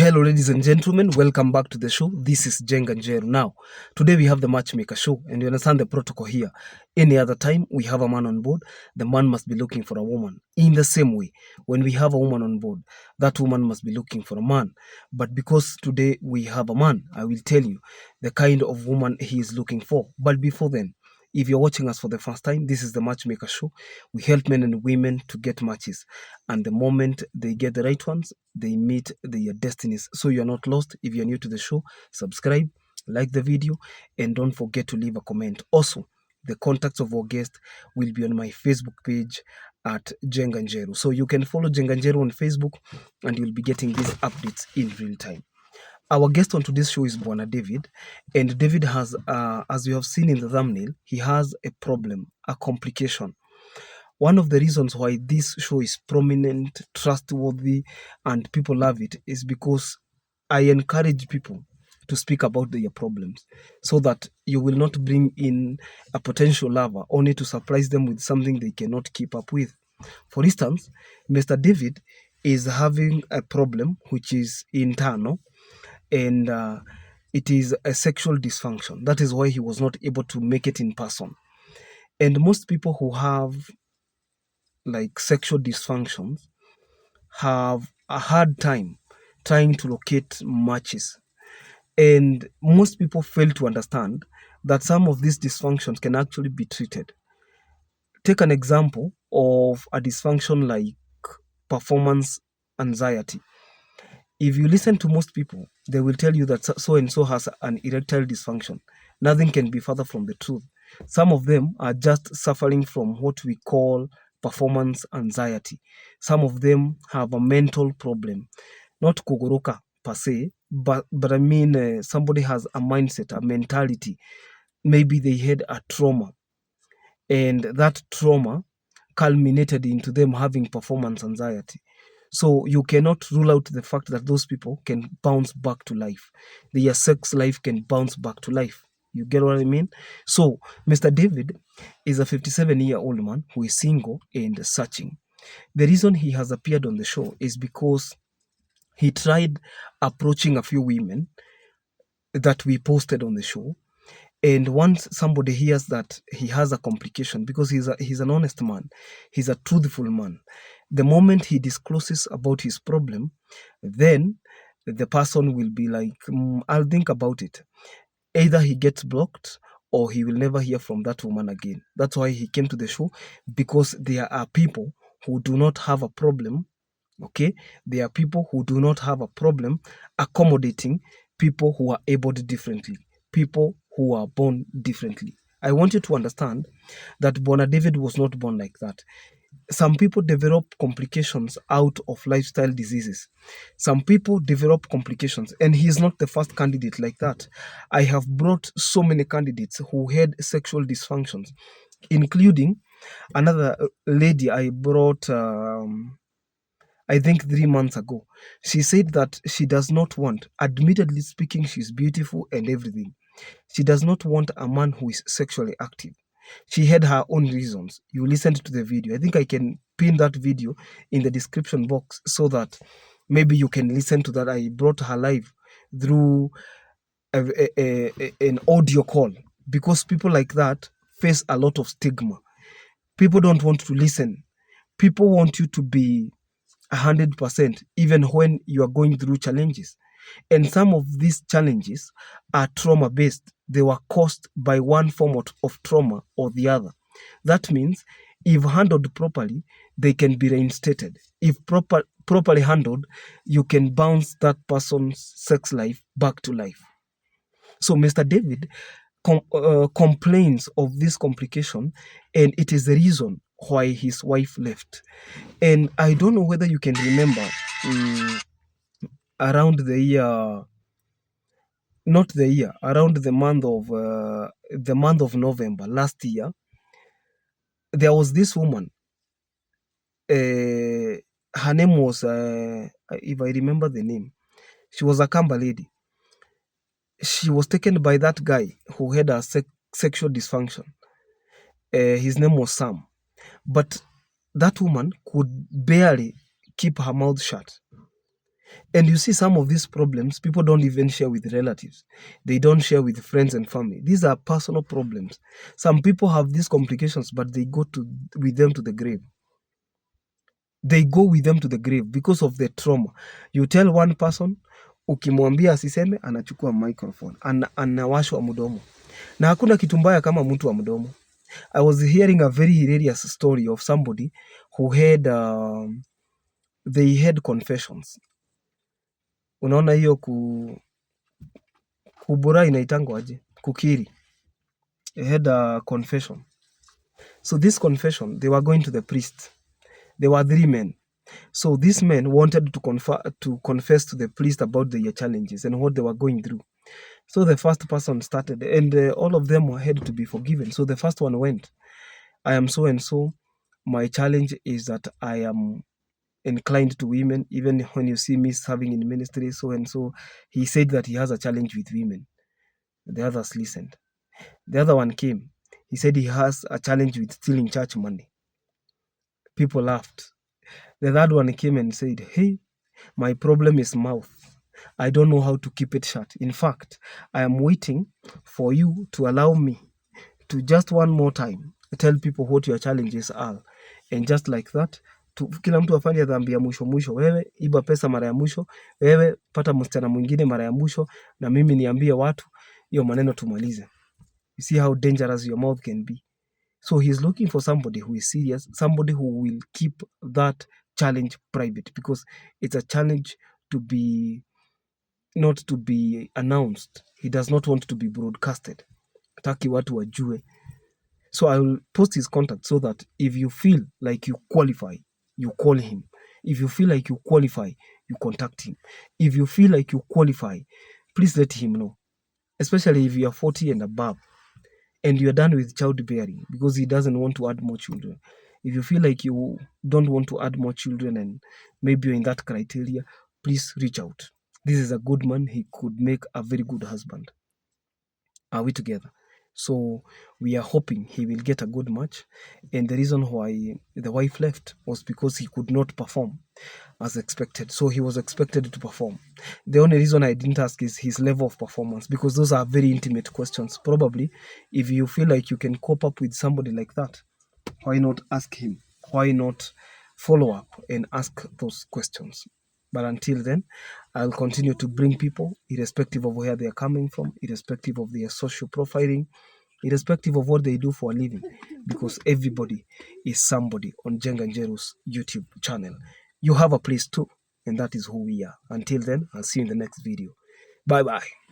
Hello, ladies and gentlemen. Welcome back to the show. This is Jenga Njeru. Now, today we have the Matchmaker show, and you understand the protocol here. Any other time we have a man on board, the man must be looking for a woman. In the same way, when we have a woman on board, that woman must be looking for a man. But because today we have a man, I will tell you the kind of woman he is looking for. But before then, if you're watching us for the first time, this is the Matchmaker show. We help men and women to get matches. And the moment they get the right ones, they meet their destinies. So you're not lost. If you're new to the show, subscribe, like the video, and don't forget to leave a comment. Also, the contacts of our guest will be on my Facebook page at Jenga Njeru. So you can follow Jenga Njeru on Facebook and you'll be getting these updates in real time. Our guest on today's show is Bwana David, and David has, as you have seen in the thumbnail, he has a problem, a complication. One of the reasons why this show is prominent, trustworthy, and people love it is because I encourage people to speak about their problems so that you will not bring in a potential lover only to surprise them with something they cannot keep up with. For instance, Mr. David is having a problem which is internal, and it is a sexual dysfunction. That is why he was not able to make it in person. And most people who have like sexual dysfunctions have a hard time trying to locate matches. And most people fail to understand that some of these dysfunctions can actually be treated. Take an example of a dysfunction like performance anxiety. If you listen to most people, they will tell you that so and so has an erectile dysfunction. Nothing can be further from the truth. Some of them are just suffering from what we call performance anxiety. Some of them have a mental problem, not kugoroka per se, but I mean somebody has a mindset, a mentality. Maybe they had a trauma, and that trauma culminated into them having performance anxiety. So you cannot rule out the fact that those people can bounce back to life. Their sex life can bounce back to life. You get what I mean? So Mr. David is a 57-year-old man who is single and searching. The reason he has appeared on the show is because he tried approaching a few women that we posted on the show. And once somebody hears that he has a complication, because he's an honest man, he's a truthful man, the moment he discloses about his problem, then the person will be like, I'll think about it. Either he gets blocked or he will never hear from that woman again. That's why he came to the show, because there are people who do not have a problem. Okay, there are people who do not have a problem accommodating people who are abled differently, people who are born differently. I want you to understand that Bwana David was not born like that. Some people develop complications out of lifestyle diseases. Some people develop complications, and he is not the first candidate like that. I have brought so many candidates who had sexual dysfunctions, including another lady I brought. I think 3 months ago. She said that she does not want, admittedly speaking, she's beautiful and everything. She does not want a man who is sexually active. She had her own reasons. You listened to the video. I think I can pin that video in the description box so that maybe you can listen to that. I brought her live through an audio call, because people like that face a lot of stigma. People don't want to listen. People want you to be 100% even when you are going through challenges. And some of these challenges are trauma based. They were caused by one form of trauma or the other. That means if handled properly, they can be reinstated. If properly handled, you can bounce that person's sex life back to life. So Mr. David complains of this complication, and it is the reason why his wife left. And I don't know whether you can remember, around the year, not the year, around the month of November last year, there was this woman. Her name was, if I remember the name, she was a Kamba lady. She was taken by that guy who had a sexual dysfunction. His name was Sam. But that woman could barely keep her mouth shut. And you see, some of these problems, people don't even share with relatives. They don't share with friends and family. These are personal problems. Some people have these complications, but they go with them to the grave. They go with them to the grave because of the trauma. You tell one person, ukimwambia asiseme, anachukua microphone, anawashwa mdomo. Na hakuna kitu mbaya kama mtu wa mdomo. I was hearing a very hilarious story of somebody who had they had confessions. Unaona hiyo kubura inaitangwa aje? Kukiri. They had a confession. So this confession, they were going to the priest. There were 3 men. So these men wanted to confess to the priest about their challenges and what they were going through. So the first person started, and all of them had to be forgiven. So the first one went, I am so and so. My challenge is that I am inclined to women, even when you see me serving in ministry, so and so. He said that he has a challenge with women. The others listened. The other one came. He said he has a challenge with stealing church money. People laughed. The third one came and said, hey, my problem is mouth. I don't know how to keep it shut. In fact, I am waiting for you to allow me to just one more time tell people what your challenges are. And just like that, kila mtu afanye dhambi ya mwisho mwisho. Wewe iba pesa mara ya mwisho, wewe pata msichana mwingine mara ya mwisho, na mimi niambie watu hiyo maneno tumalize. You see how dangerous your mouth can be. So he's looking for somebody who is serious, somebody who will keep that challenge private, because it's a challenge to be not to be announced. He does not want to be broadcasted. Hataki watu wajue. So I will post his contact so that if you feel like you qualify, you call him. If you feel like you qualify, you contact him. If you feel like you qualify, please let him know. Especially if you are 40 and above and you're done with childbearing, because he doesn't want to add more children. If you feel like you don't want to add more children and maybe you're in that criteria, please reach out. This is a good man. He could make a very good husband. Are we together? So we are hoping he will get a good match. And the reason why the wife left was because he could not perform as expected. So he was expected to perform. The only reason I didn't ask is his level of performance, because those are very intimate questions. Probably if you feel like you can cope up with somebody like that, why not ask him? Why not follow up and ask those questions? But until then, I'll continue to bring people, irrespective of where they are coming from, irrespective of their social profiling, irrespective of what they do for a living, because everybody is somebody on Jenga Njeru's YouTube channel. You have a place too, and that is who we are. Until then, I'll see you in the next video. Bye-bye.